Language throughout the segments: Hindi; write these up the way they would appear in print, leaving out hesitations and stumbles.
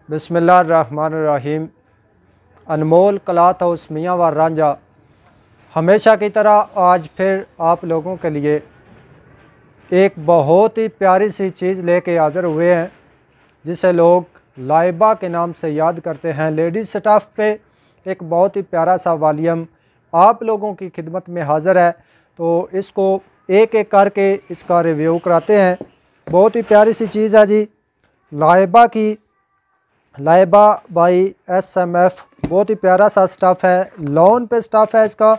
बिस्मिल्लाहिर्रहमानिर्रहीम। अनमोल क्लॉथ हाउस मियाँ व रांझा हमेशा की तरह आज फिर आप लोगों के लिए एक बहुत ही प्यारी सी चीज़ लेके हाज़िर हुए हैं, जिसे लोग लाइबा के नाम से याद करते हैं। लेडीज़ स्टाफ पे एक बहुत ही प्यारा सा वॉल्यूम आप लोगों की खिदमत में हाज़िर है, तो इसको एक एक करके इसका रिव्यू कराते हैं। बहुत ही प्यारी सी चीज़ है जी, लाइबा की, लाइबा बाई SMF। बहुत ही प्यारा सा स्टफ़ है, लॉन पे स्टफ़ है इसका,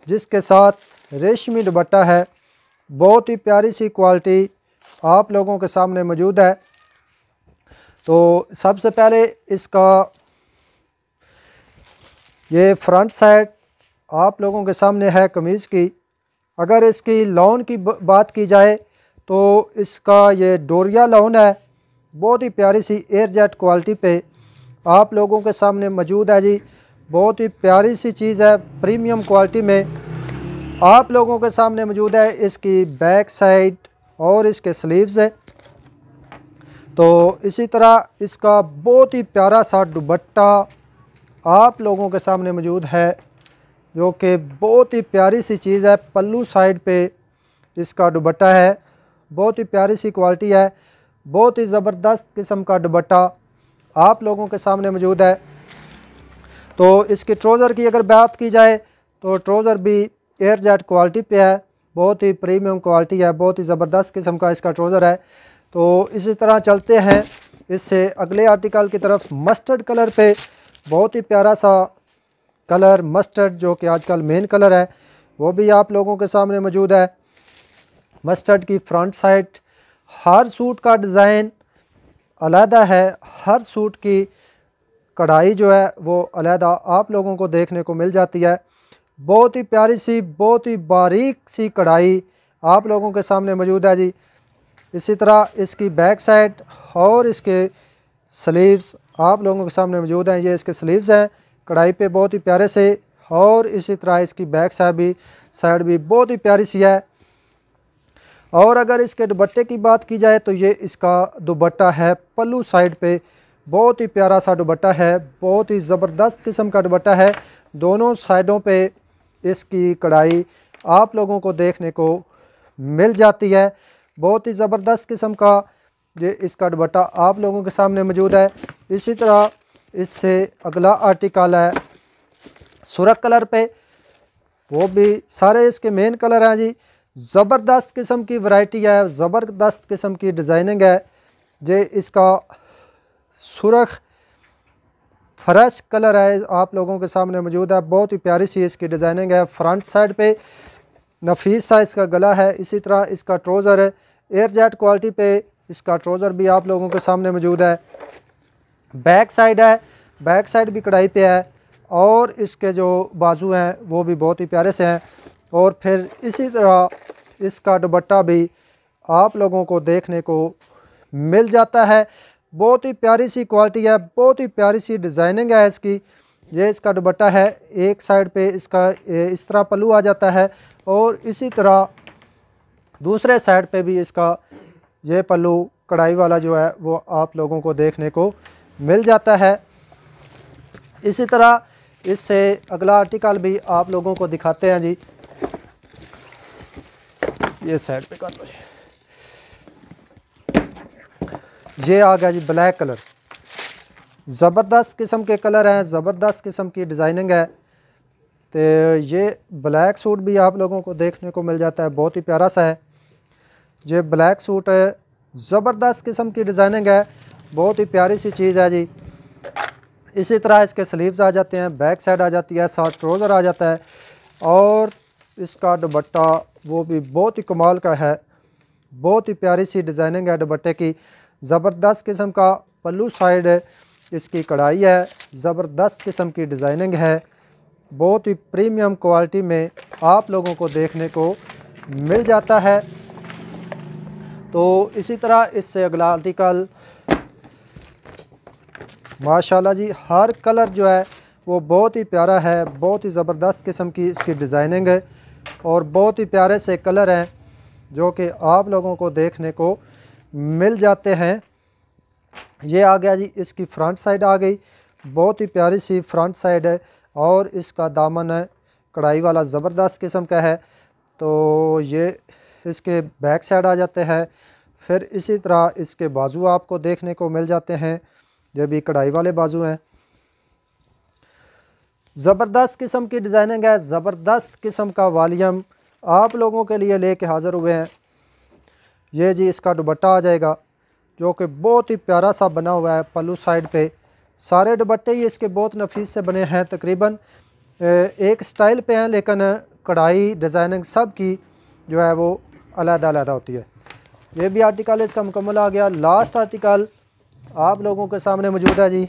जिसके साथ रेशमी दुपट्टा है। बहुत ही प्यारी सी क्वालिटी आप लोगों के सामने मौजूद है। तो सबसे पहले इसका ये फ्रंट साइड आप लोगों के सामने है कमीज़ की। अगर इसकी लॉन की बात की जाए तो इसका ये डोरिया लॉन है, बहुत ही प्यारी सी एयर जेट क्वालिटी पे आप लोगों के सामने मौजूद है जी। बहुत ही प्यारी सी चीज़ है, प्रीमियम क्वालिटी में आप लोगों के सामने मौजूद है। इसकी बैक साइड और इसके स्लीव्स है। तो इसी तरह इसका बहुत ही प्यारा सा दुपट्टा आप लोगों के सामने मौजूद है, जो कि बहुत ही प्यारी सी चीज़ है। पल्लू साइड पे इसका दुपट्टा है, बहुत ही प्यारी सी क्वालिटी है। बहुत ही ज़बरदस्त किस्म का दुपट्टा आप लोगों के सामने मौजूद है। तो इसके ट्राउज़र की अगर बात की जाए तो ट्राउज़र भी एयर जेट क्वालिटी पे है, बहुत ही प्रीमियम क्वालिटी है, बहुत ही ज़बरदस्त किस्म का इसका ट्राउज़र है। तो इसी तरह चलते हैं इससे अगले आर्टिकल की तरफ। मस्टर्ड कलर पे बहुत ही प्यारा सा कलर मस्टर्ड, जो कि आजकल मेन कलर है, वो भी आप लोगों के सामने मौजूद है। मस्टर्ड की फ्रंट साइड, हर सूट का डिज़ाइन अलहदा है, हर सूट की कढ़ाई जो है वो अलहदा आप लोगों को देखने को मिल जाती है। बहुत ही प्यारी सी, बहुत ही बारीक सी कढ़ाई आप लोगों के सामने मौजूद है जी। इसी तरह इसकी बैक साइड और इसके स्लीव्स आप लोगों के सामने मौजूद हैं। ये इसके स्लीव्स हैं कढ़ाई पे, बहुत ही प्यारे से। और इसी तरह इसकी बैक साइड भी बहुत ही प्यारी सी है। और अगर इसके दुपट्टे की बात की जाए तो ये इसका दुपट्टा है पल्लू साइड पे, बहुत ही प्यारा सा दुपट्टा है, बहुत ही ज़बरदस्त किस्म का दुपट्टा है। दोनों साइडों पे इसकी कढ़ाई आप लोगों को देखने को मिल जाती है। बहुत ही ज़बरदस्त किस्म का ये इसका दुपट्टा आप लोगों के सामने मौजूद है। इसी तरह इससे अगला आर्टिकल है सुरख कलर पे, वो भी सारे इसके मेन कलर हैं जी। ज़बरदस्त किस्म की वैरायटी है, ज़बरदस्त किस्म की डिज़ाइनिंग है। ये इसका सुरख फ्रेश कलर है आप लोगों के सामने मौजूद है, बहुत ही प्यारी सी इसकी डिज़ाइनिंग है। फ्रंट साइड पे नफीस सा इसका गला है। इसी तरह इसका ट्राउज़र है एयर जेट क्वालिटी पे, इसका ट्राउज़र भी आप लोगों के सामने मौजूद है। बैक साइड है, बैक साइड भी कढ़ाई पे है, और इसके जो बाजू हैं वो भी बहुत ही प्यारे से हैं। और फिर इसी तरह इसका दुपट्टा भी आप लोगों को देखने को मिल जाता है। बहुत ही प्यारी सी क्वालिटी है, बहुत ही प्यारी सी डिज़ाइनिंग है इसकी। ये इसका दुपट्टा है, एक साइड पे इसका इस तरह पल्लू आ जाता है, और इसी तरह दूसरे साइड पे भी इसका ये पल्लू कढ़ाई वाला जो है वो आप लोगों को देखने को मिल जाता है। इसी तरह इससे अगला आर्टिकल भी आप लोगों को दिखाते हैं जी। ये साइड पे कर लो जी। ये आ गया जी ब्लैक कलर, ज़बरदस्त किस्म के कलर हैं, ज़बरदस्त किस्म की डिज़ाइनिंग है। तो ये ब्लैक सूट भी आप लोगों को देखने को मिल जाता है, बहुत ही प्यारा सा है। ये ब्लैक सूट है, ज़बरदस्त किस्म की डिज़ाइनिंग है, बहुत ही प्यारी सी चीज़ है जी। इसी तरह इसके स्लीव्स आ जाते हैं, बैक साइड आ जाती है, साथ ट्राउज़र आ जाता है, और इसका दुपट्टा वो भी बहुत ही कमाल का है। बहुत ही प्यारी सी डिज़ाइनिंग है दुपट्टे की, ज़बरदस्त किस्म का पल्लू साइड है, इसकी कढ़ाई है, ज़बरदस्त किस्म की डिज़ाइनिंग है, बहुत ही प्रीमियम क्वालिटी में आप लोगों को देखने को मिल जाता है। तो इसी तरह इससे अगला आर्टिकल, माशाल्लाह जी, हर कलर जो है वो बहुत ही प्यारा है, बहुत ही ज़बरदस्त किस्म की इसकी डिज़ाइनिंग है, और बहुत ही प्यारे से कलर हैं जो कि आप लोगों को देखने को मिल जाते हैं। ये आ गया जी, इसकी फ्रंट साइड आ गई, बहुत ही प्यारी सी फ्रंट साइड है। और इसका दामन है कढ़ाई वाला ज़बरदस्त किस्म का है। तो ये इसके बैक साइड आ जाते हैं। फिर इसी तरह इसके बाजू आपको देखने को मिल जाते हैं, ये भी कढ़ाई वाले बाजू हैं। ज़बरदस्त किस्म की डिज़ाइनिंग है, ज़बरदस्त किस्म का वॉल्यूम आप लोगों के लिए लेके हाज़िर हुए हैं। ये जी इसका दुपट्टा आ जाएगा, जो कि बहुत ही प्यारा सा बना हुआ है पल्लू साइड पे। सारे दुपट्टे ही इसके बहुत नफीस से बने हैं, तकरीबन एक स्टाइल पे हैं, लेकिन कढ़ाई डिज़ाइनिंग सब की जो है वो अलग-अलग होती है। ये भी आर्टिकल इसका मुकम्मल आ गया। लास्ट आर्टिकल आप लोगों के सामने मौजूद है जी,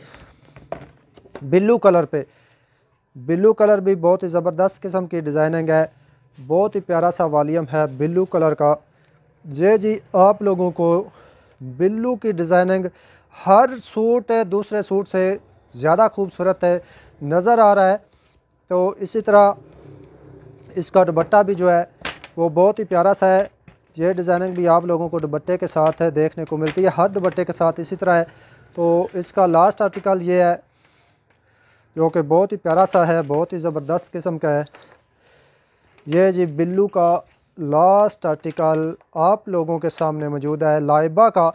ब्लू कलर पे। ब्लू कलर भी बहुत ही ज़बरदस्त किस्म की डिज़ाइनिंग है, बहुत ही प्यारा सा वॉल्यूम है ब्लू कलर का। जी आप लोगों को ब्लू की डिज़ाइनिंग हर सूट दूसरे सूट से ज़्यादा खूबसूरत है नज़र आ रहा है। तो इसी तरह इसका दुपट्टा भी जो है वो बहुत ही प्यारा सा है। ये डिज़ाइनिंग भी आप लोगों को दुपट्टे के साथ है देखने को मिलती है, हर दुपट्टे के साथ इसी तरह है। तो इसका लास्ट आर्टिकल ये है, जो कि बहुत ही प्यारा सा है, बहुत ही ज़बरदस्त किस्म का है। ये जी बिल्लू का लास्ट आर्टिकल आप लोगों के सामने मौजूद है, लाइबा का।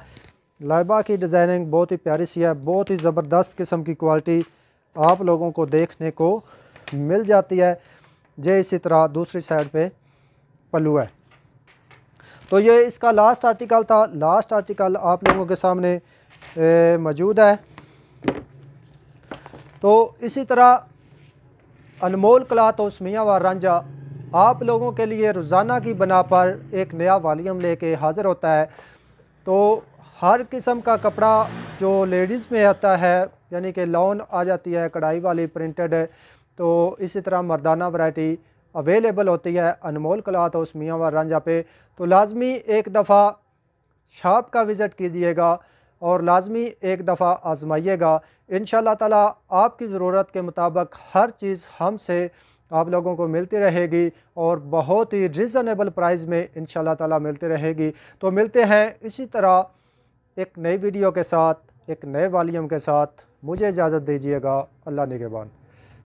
लाइबा की डिज़ाइनिंग बहुत ही प्यारी सी है, बहुत ही ज़बरदस्त किस्म की क्वालिटी आप लोगों को देखने को मिल जाती है। ये इसी तरह दूसरी साइड पे पल्लू है। तो ये इसका लास्ट आर्टिकल था। लास्ट आर्टिकल आप लोगों के सामने मौजूद है। तो इसी तरह अनमोल क्लॉथ हाउस मियां वार रांझा आप लोगों के लिए रोज़ाना की बना पर एक नया वॉल्यूम लेके हाज़िर होता है। तो हर किस्म का कपड़ा जो लेडीज़ में आता है, यानी कि लॉन आ जाती है, कढ़ाई वाली प्रिंटेड है, तो इसी तरह मर्दाना वैरायटी अवेलेबल होती है अनमोल क्लॉथ हाउस मियां वार रांझा पे। तो लाजमी एक दफ़ा शॉप का विज़िट कीजिएगा और लाजमी एक दफ़ा आजमाइएगा। इंशाअल्लाह ताला आपकी ज़रूरत के मुताबिक हर चीज़ हमसे आप लोगों को मिलती रहेगी और बहुत ही रिज़नेबल प्राइस में इंशाअल्लाह ताला मिलती रहेगी। तो मिलते हैं इसी तरह एक नई वीडियो के साथ, एक नए वॉल्यूम के साथ। मुझे इजाज़त दीजिएगा। अल्लाह निगहबान।